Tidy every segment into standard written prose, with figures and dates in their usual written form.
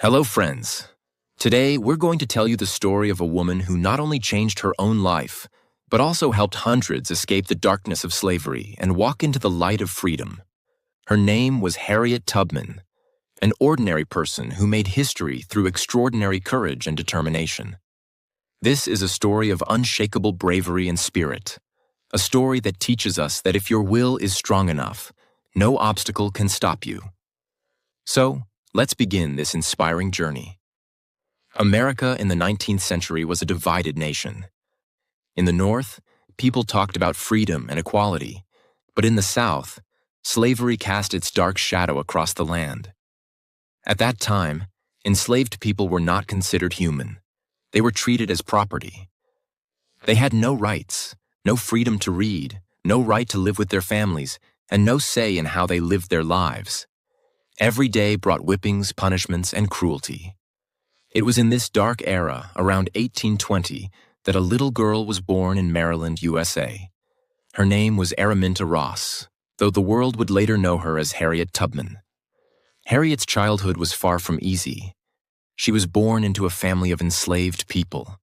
Hello, friends. Today, we're going to tell you the story of a woman who not only changed her own life, but also helped hundreds escape the darkness of slavery and walk into the light of freedom. Her name was Harriet Tubman, an ordinary person who made history through extraordinary courage and determination. This is a story of unshakable bravery and spirit, a story that teaches us that if your will is strong enough, no obstacle can stop you. So, let's begin this inspiring journey. America in the 19th century was a divided nation. In the North, people talked about freedom and equality, but in the South, slavery cast its dark shadow across the land. At that time, enslaved people were not considered human. They were treated as property. They had no rights, no freedom to read, no right to live with their families, and no say in how they lived their lives. Every day brought whippings, punishments, and cruelty. It was in this dark era, around 1820, that a little girl was born in Maryland, USA. Her name was Araminta Ross, though the world would later know her as Harriet Tubman. Harriet's childhood was far from easy. She was born into a family of enslaved people.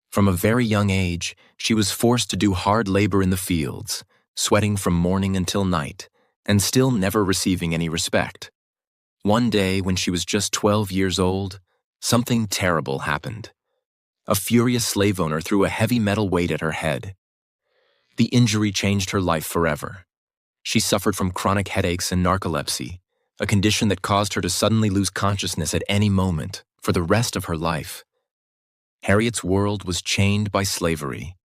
From a very young age, she was forced to do hard labor in the fields, sweating from morning until night, and still never receiving any respect. One day, when she was just 12 years old, something terrible happened. A furious slave owner threw a heavy metal weight at her head. The injury changed her life forever. She suffered from chronic headaches and narcolepsy, a condition that caused her to suddenly lose consciousness at any moment for the rest of her life. Harriet's world was chained by slavery.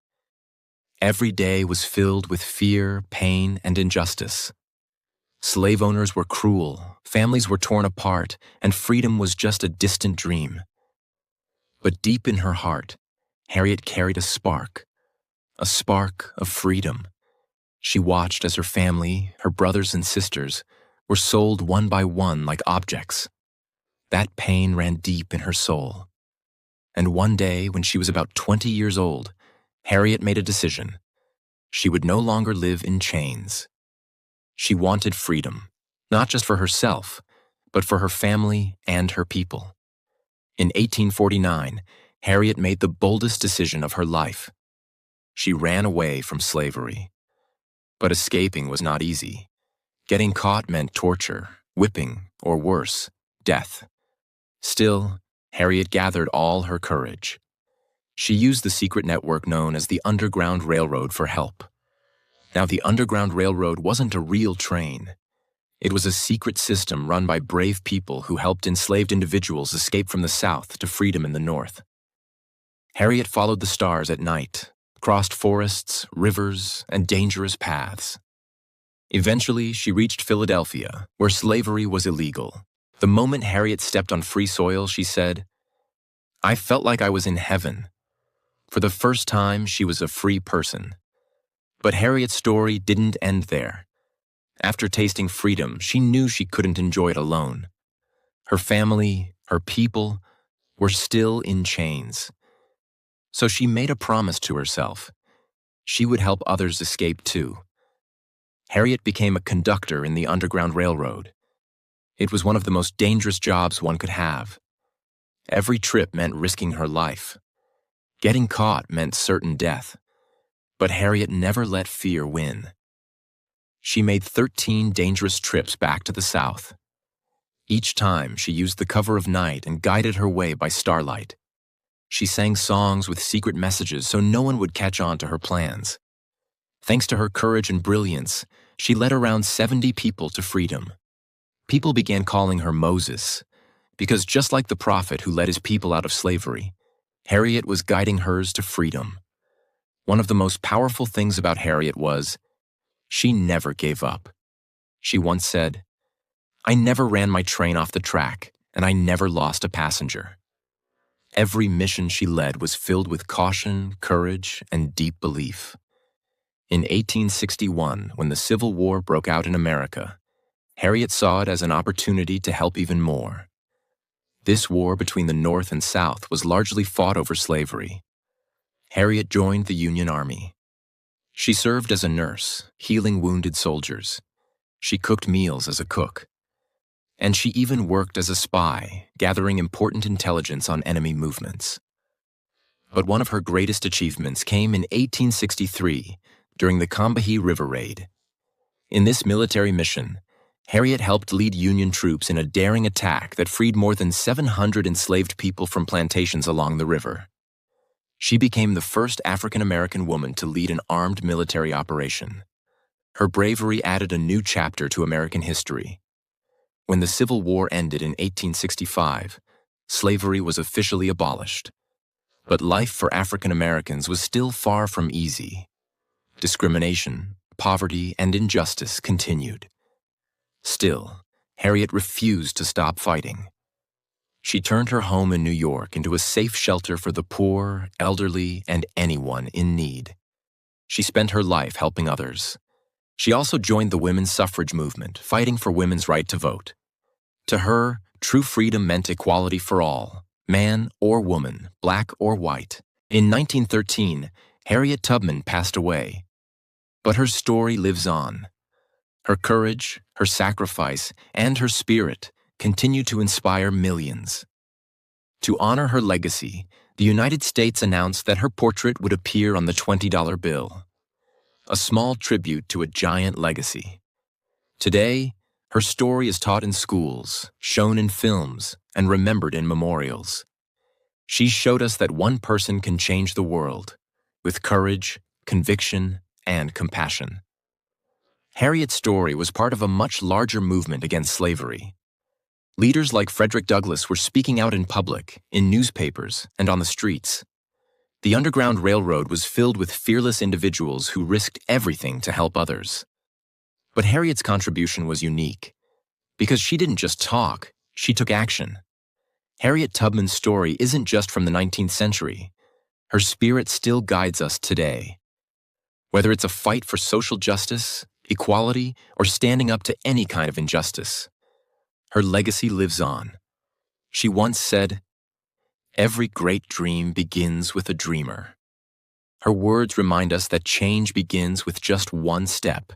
Every day was filled with fear, pain, and injustice. Slave owners were cruel, families were torn apart, and freedom was just a distant dream. But deep in her heart, Harriet carried a spark of freedom. She watched as her family, her brothers and sisters, were sold one by one like objects. That pain ran deep in her soul. And one day, when she was about 20 years old, Harriet made a decision. She would no longer live in chains. She wanted freedom, not just for herself, but for her family and her people. In 1849, Harriet made the boldest decision of her life. She ran away from slavery. But escaping was not easy. Getting caught meant torture, whipping, or worse, death. Still, Harriet gathered all her courage. She used the secret network known as the Underground Railroad for help. Now, the Underground Railroad wasn't a real train. It was a secret system run by brave people who helped enslaved individuals escape from the South to freedom in the North. Harriet followed the stars at night, crossed forests, rivers, and dangerous paths. Eventually, she reached Philadelphia, where slavery was illegal. The moment Harriet stepped on free soil, she said, "I felt like I was in heaven." For the first time, she was a free person. But Harriet's story didn't end there. After tasting freedom, she knew she couldn't enjoy it alone. Her family, her people, were still in chains. So she made a promise to herself. She would help others escape too. Harriet became a conductor in the Underground Railroad. It was one of the most dangerous jobs one could have. Every trip meant risking her life. Getting caught meant certain death. But Harriet never let fear win. She made 13 dangerous trips back to the South. Each time, she used the cover of night and guided her way by starlight. She sang songs with secret messages so no one would catch on to her plans. Thanks to her courage and brilliance, she led around 70 people to freedom. People began calling her Moses, because just like the prophet who led his people out of slavery, Harriet was guiding hers to freedom. One of the most powerful things about Harriet was, she never gave up. She once said, "I never ran my train off the track, and I never lost a passenger." Every mission she led was filled with caution, courage, and deep belief. In 1861, when the Civil War broke out in America, Harriet saw it as an opportunity to help even more. This war between the North and South was largely fought over slavery. Harriet joined the Union Army. She served as a nurse, healing wounded soldiers. She cooked meals as a cook. And she even worked as a spy, gathering important intelligence on enemy movements. But one of her greatest achievements came in 1863 during the Combahee River Raid. In this military mission, Harriet helped lead Union troops in a daring attack that freed more than 700 enslaved people from plantations along the river. She became the first African-American woman to lead an armed military operation. Her bravery added a new chapter to American history. When the Civil War ended in 1865, slavery was officially abolished. But life for African Americans was still far from easy. Discrimination, poverty, and injustice continued. Still, Harriet refused to stop fighting. She turned her home in New York into a safe shelter for the poor, elderly, and anyone in need. She spent her life helping others. She also joined the women's suffrage movement, fighting for women's right to vote. To her, true freedom meant equality for all, man or woman, black or white. In 1913, Harriet Tubman passed away. But her story lives on. Her courage, her sacrifice, and her spirit continue to inspire millions. To honor her legacy, the United States announced that her portrait would appear on the $20 bill. A small tribute to a giant legacy. Today, her story is taught in schools, shown in films, and remembered in memorials. She showed us that one person can change the world, with courage, conviction, and compassion. Harriet's story was part of a much larger movement against slavery. Leaders like Frederick Douglass were speaking out in public, in newspapers, and on the streets. The Underground Railroad was filled with fearless individuals who risked everything to help others. But Harriet's contribution was unique, because she didn't just talk, she took action. Harriet Tubman's story isn't just from the 19th century. Her spirit still guides us today. Whether it's a fight for social justice, equality, or standing up to any kind of injustice, her legacy lives on. She once said, "Every great dream begins with a dreamer." Her words remind us that change begins with just one step,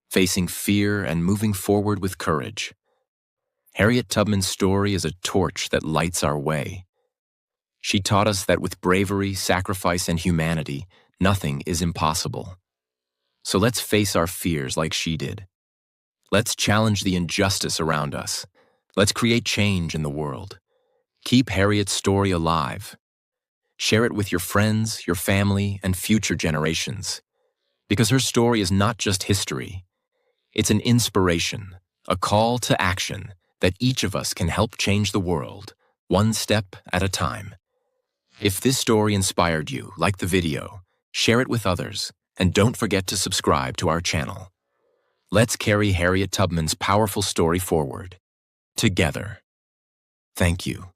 facing fear and moving forward with courage. Harriet Tubman's story is a torch that lights our way. She taught us that with bravery, sacrifice, and humanity, nothing is impossible. So let's face our fears like she did. Let's challenge the injustice around us. Let's create change in the world. Keep Harriet's story alive. Share it with your friends, your family, and future generations. Because her story is not just history. It's an inspiration, a call to action that each of us can help change the world, one step at a time. If this story inspired you, like the video, share it with others, and don't forget to subscribe to our channel. Let's carry Harriet Tubman's powerful story forward, together. Thank you.